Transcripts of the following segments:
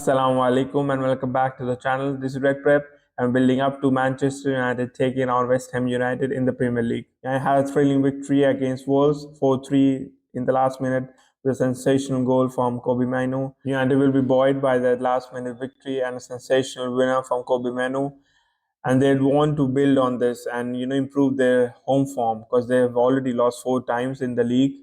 Assalamu alaikum and welcome back to the channel. This is Red Prep. I'm building up to Manchester United taking on West Ham United in the Premier League. I had a thrilling victory against Wolves 4-3 in the last minute with a sensational goal from Kobe Manu. United will be buoyed by that last minute victory and a sensational winner from Kobe Manu. And they'd want to build on this and improve their home form because they have already lost 4 times in the league,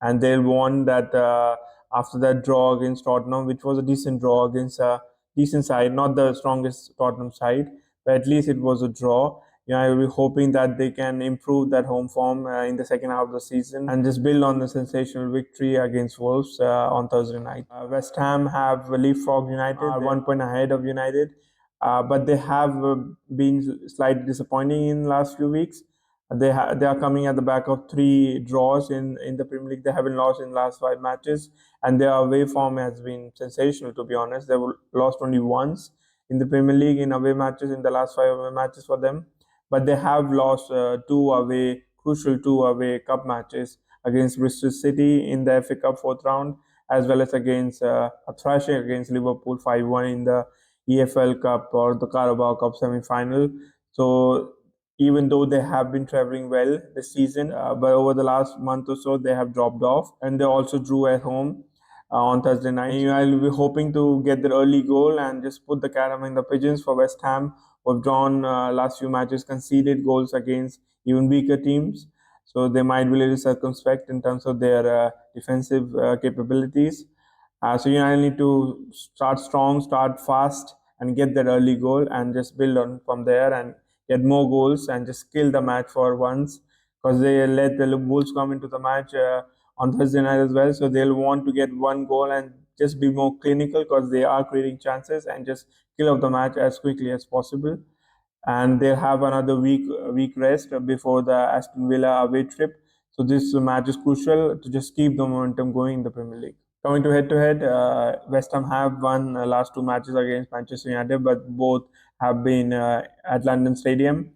and they'll want that after that draw against Tottenham, which was a decent draw against a decent side, not the strongest Tottenham side, but at least it was a draw. I will be hoping that they can improve that home form in the second half of the season and just build on the sensational victory against Wolves on Thursday night. West Ham have LEAPFROG United, are 1 point ahead of United. But they have been slightly disappointing in the last few weeks. They are coming at the back of 3 draws in the Premier League. They haven't lost in the last 5 matches, and their away form has been sensational, to be honest. They've lost only once in the Premier League in away matches in the last 5 away matches for them. But they have lost 2 crucial 2 away cup matches against Bristol City in the FA Cup 4th round, as well as against a thrashing against Liverpool 5-1 in the EFL Cup or the Carabao Cup semi-final. So even though they have been traveling well this season, but over the last month or so they have dropped off, and they also drew at home on Thursday night. And I'll be hoping to get the early goal and just put the cat among the pigeons for West Ham, who have drawn last few matches, conceded goals against even weaker teams. So they might be a little circumspect in terms of their defensive capabilities. So I need to start strong, start fast, and get that early goal, and just build on from there and get more goals and just kill the match for once, because they let the Wolves come into the match on Thursday night as well. So they'll want to get 1 goal and just be more clinical, because they are creating chances, and just kill off the match as quickly as possible. And they'll have another week rest before the Aston Villa away trip. So this match is crucial to just keep the momentum going in the Premier League. Coming to head-to-head, West Ham have won last 2 matches against Manchester United, but both have been at London Stadium.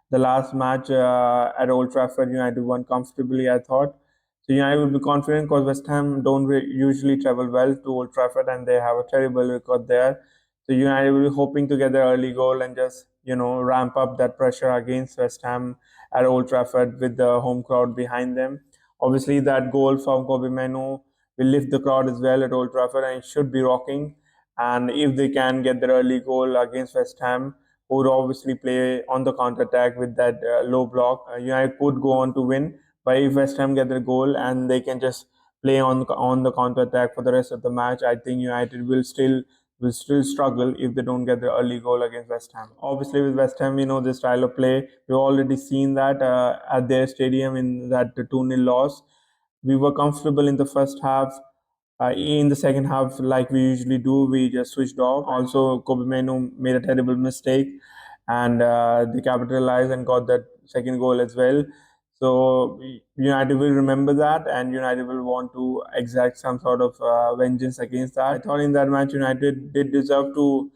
The last match at Old Trafford, United won comfortably, I thought. So United will be confident, because West Ham don't usually travel well to Old Trafford, and they have a terrible record there. So United will be hoping to get the early goal and just ramp up that pressure against West Ham at Old Trafford with the home crowd behind them. Obviously, that goal from Kobe Manu will lift the crowd as well at Old Trafford, and it should be rocking. And if they can get the early goal against West Ham, who would obviously play on the counter-attack with that low block, United could go on to win. But if West Ham get the goal and they can just play on the counter-attack for the rest of the match, I think United will still struggle if they don't get the early goal against West Ham. Obviously, with West Ham, the style of play, we've already seen that at their stadium in that 2-0 loss. We were comfortable in the first half. In the second half, like we usually do, we just switched off. Also, Kobe Manu made a terrible mistake, and they capitalized and got that second goal as well. So United will remember that, and United will want to exact some sort of vengeance against that. I thought in that match United did deserve to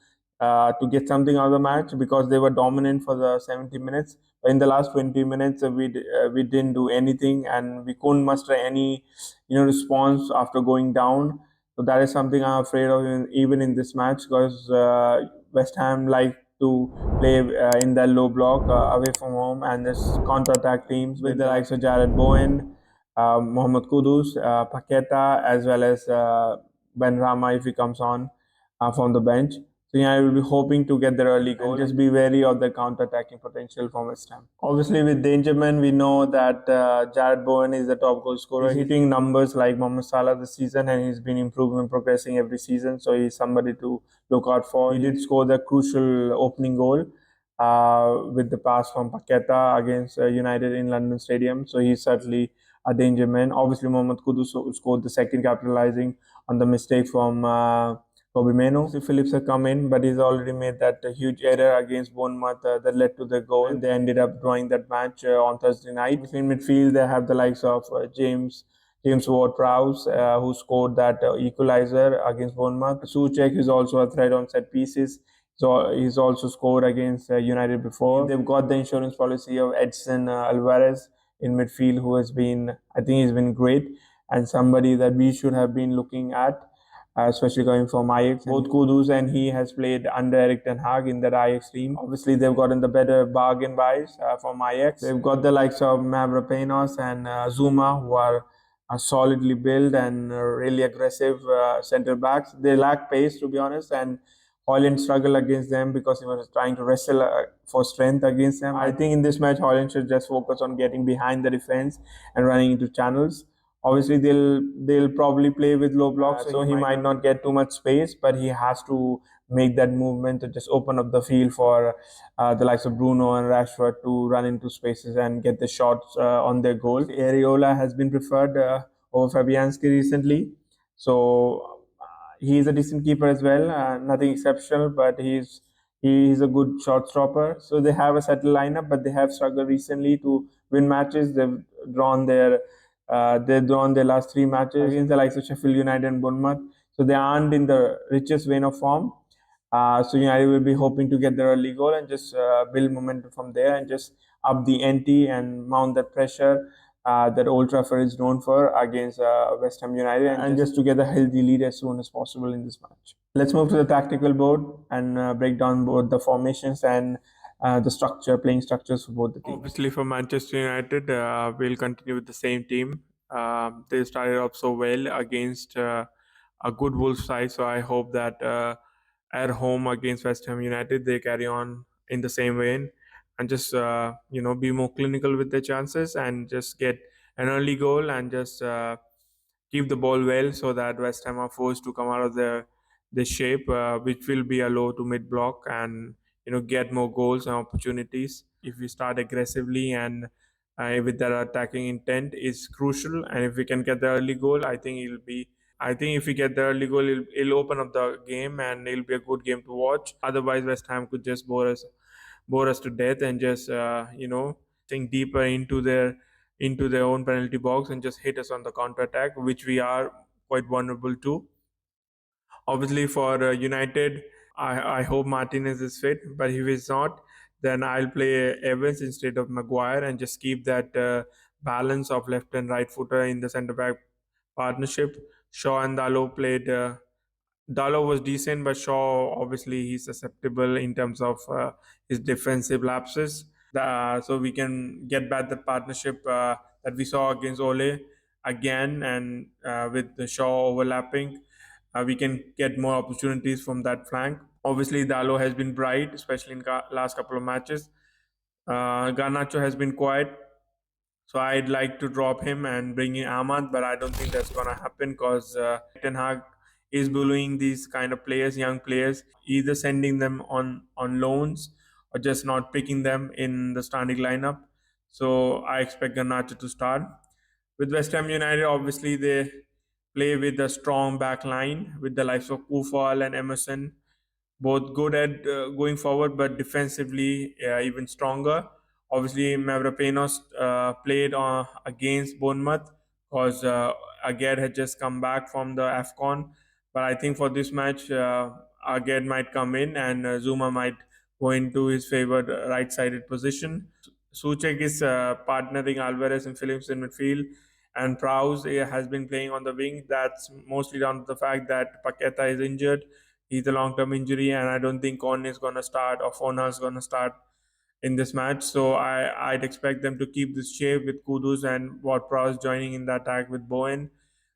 get something out of the match, because they were dominant for the 70 minutes. But in the last 20 minutes, we didn't do anything, and we couldn't muster any response after going down. So that is something I'm afraid of even in this match, because West Ham like to play in that low block away from home, and this counter-attack teams with the likes of Jared Bowen, Mohamed Kudus, Paqueta, as well as Ben Rama if he comes on from the bench. So I will be hoping to get the early goal. And just be wary of the counter-attacking potential from West Ham. Obviously, with Dangerman, we know that Jared Bowen is the top goal scorer. He's hitting numbers like Mohamed Salah this season, and he's been improving and progressing every season. So he's somebody to look out for. He did score the crucial opening goal with the pass from Paqueta against United in London Stadium. So he's certainly a danger man. Obviously, Mohamed Kudus scored the second, capitalizing on the mistake from Kobe Manu. Phillips had come in, but he's already made that huge error against Bournemouth that led to the goal. And they ended up drawing that match on Thursday night. In midfield, they have the likes of James WARD-PROWSE, who scored that equalizer against Bournemouth. Souček is also a threat on set pieces. So he's also scored against United before. They've got the insurance policy of Edson Alvarez in midfield, who has been, I think he's been great, and somebody that we should have been looking at. especially going from Ajax. Both Kudus and he has played under Erik ten Hag in that Ajax team. Obviously, they've gotten the better bargain buys from Ajax. They've got the likes of Mavropanos and Zuma, who are solidly built and really aggressive center backs. They lack pace, to be honest, and HOJLUND struggled against them because he was trying to wrestle for strength against them. I think in this match, HOJLUND should just focus on getting behind the defense and running into channels. Obviously, they'll probably play with low blocks, so he might not get too much space, but he has to make that movement to just open up the field for the likes of Bruno and Rashford to run into spaces and get the shots on their goal. Areola has been preferred over Fabianski recently, so he's a decent keeper as well. Nothing exceptional, but he's a good shot stopper. So they have a settled lineup, but they have struggled recently to win matches. They've drawn their last 3 matches against the likes of Sheffield United and Bournemouth. So they aren't in the richest vein of form. So United will be hoping to get the early goal and just build momentum from there and just up the ante and mount that pressure that Old Trafford is known for against West Ham United, and just to get a healthy lead as soon as possible in this match. Let's move to the tactical board and break down both the formations and the playing structures for both the teams. Obviously, for Manchester United, we'll continue with the same team. They started off so well against a good Wolves side, so I hope that at home against West Ham United, they carry on in the same vein and just be more clinical with their chances and just get an early goal and just keep the ball well so that West Ham are forced to come out of the shape, which will be a low to mid block, and get more goals and opportunities. If we start aggressively and with that attacking intent is crucial, and if we can get the early goal, I think if we get the early goal, it'll open up the game and it'll be a good game to watch. Otherwise, West Ham could just bore us to death and just sink deeper into their own penalty box and just hit us on the counter attack, which we are quite vulnerable to. Obviously, for United, I hope Martinez is fit, but if he's not, then I'll play Evans instead of Maguire and just keep that balance of left and right footer in the centre back partnership. Shaw and Dalot played. Dalot was decent, but Shaw, obviously he's susceptible in terms of his defensive lapses. So we can get back the partnership that we saw against Ole again, and with the Shaw overlapping, we can get more opportunities from that flank. Obviously, Dalot has been bright, especially in last couple of matches. Garnacho has been quiet, so I'd like to drop him and bring in Ahmad, but I don't think that's gonna happen because Ten Hag is bullying these kind of players, young players, either sending them on loans or just not picking them in the starting lineup. So I expect Garnacho to start. With West Ham United, obviously they play with a strong back line with the likes of Kufal and Emerson, both good at going forward, but defensively even stronger. Obviously, Mavropanos played against Bournemouth because Aged had just come back from the AFCON. But I think for this match, Aged might come in and Zuma might go into his favored right-sided position. Soucek is partnering Alvarez and Phillips in midfield, and Prowse has been playing on the wing. That's mostly down to the fact that Paqueta is injured. He's a long-term injury, and I don't think Con is going to start or Fona is going to start in this match. So I'd expect them to keep this shape with Kudus and WARD-PROWSE joining in the attack with Bowen.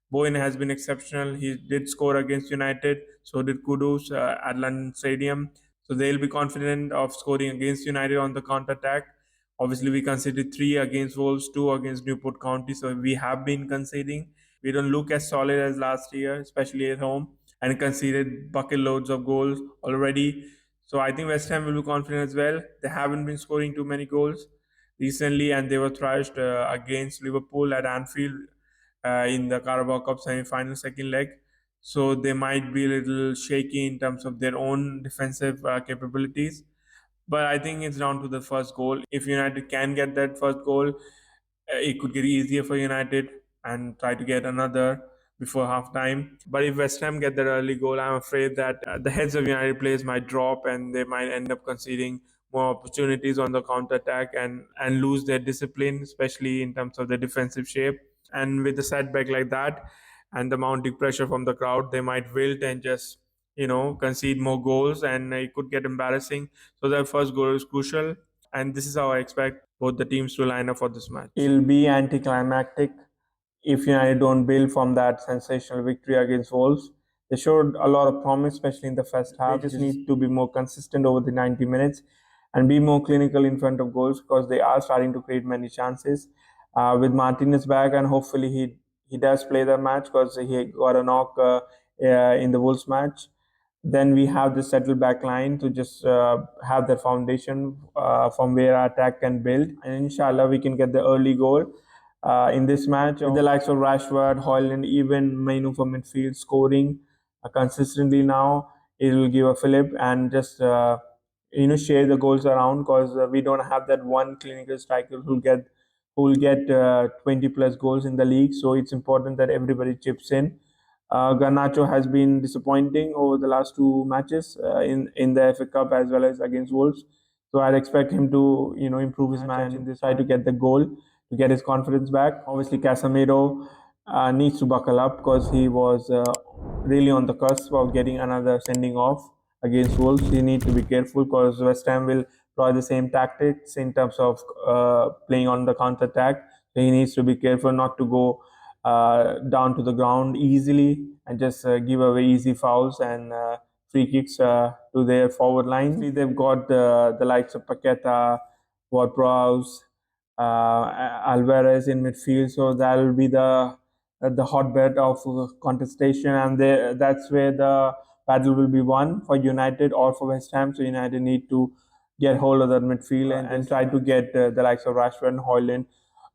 Bowen has been exceptional. He did score against United. So did Kudus at London Stadium. So they'll be confident of scoring against United on the counter-attack. Obviously, we conceded 3 against Wolves, 2 against Newport County. So we have been conceding. We don't look as solid as last year, especially at home, and conceded bucket loads of goals already. So I think West Ham will be confident as well. They haven't been scoring too many goals recently, and they were thrashed against Liverpool at Anfield in the Carabao Cup semi-final second leg. So they might be a little shaky in terms of their own defensive capabilities. But I think it's down to the first goal. If United can get that first goal, it could get easier for United and try to get another before half time. But if West Ham get that early goal, I'm afraid that the heads of United players might drop and they might end up conceding more opportunities on the counter attack and lose their discipline, especially in terms of the defensive shape. And with a setback like that, and the mounting pressure from the crowd, they might wilt and just concede more goals, and it could get embarrassing. So their first goal is crucial, and this is how I expect both the teams to line up for this match. It'll be anticlimactic if United don't build from that sensational victory against Wolves. They showed a lot of promise, especially in the first half. They just need to be more consistent over the 90 minutes and be more clinical in front of goals, because they are starting to create many chances. With Martinez back, and hopefully he does play the match, because he got a knock in the Wolves match. Then we have the settled back line to just have the foundation from where our attack can build. And inshallah, we can get the early goal in this match. With the likes of Rashford, HOJLUND, even Mainu from midfield scoring consistently now, it will give a fillip and just share the goals around, because we don't have that one clinical striker who will get 20 plus goals in the league. So it's important that everybody chips in. Garnacho has been disappointing over the last two matches in the FA Cup as well as against Wolves. So I'd expect him to improve his match and try to get the goal to get his confidence back. Obviously, Casemiro needs to buckle up, because he was really on the cusp of getting another sending off against Wolves. He needs to be careful, because West Ham will try the same tactics in terms of playing on the counter-attack. So he needs to be careful not to go down to the ground easily and just give away easy fouls and free kicks to their forward line. They've got the likes of Paqueta, WARD-PROWSE, Alvarez in midfield, so that will be the hotbed of contestation, and that's where the battle will be won for United or for West Ham. So United need to get hold of that midfield and try to get the likes of Rashford and HOJLUND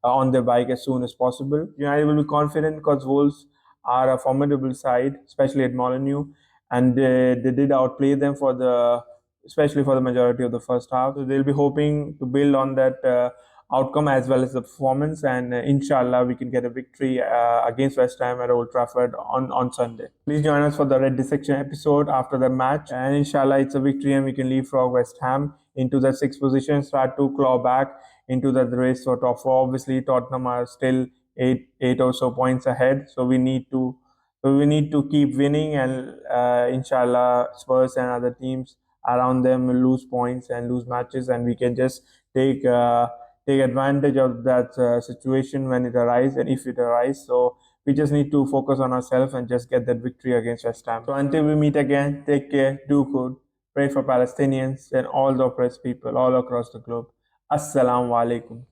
on their bike as soon as possible. United will be confident, because Wolves are a formidable side, especially at Molineux, and they did outplay them especially for the majority of the first half. So they'll be hoping to build on that outcome as well as the performance, and inshallah we can get a victory against West Ham at Old Trafford on Sunday. Please join us for the Red Dissection episode after the match, and inshallah it's a victory and we can leapfrog West Ham into the sixth position, start to claw back into the race for top four. Obviously, Tottenham are still eight or so points ahead, so we need to keep winning, and inshallah Spurs and other teams around them will lose points and lose matches, and we can just take advantage of that situation when it arises, and if it arises. So we just need to focus on ourselves and just get that victory against West Ham. So until we meet again, take care, do good, pray for Palestinians and all the oppressed people all across the globe. Assalamu alaikum.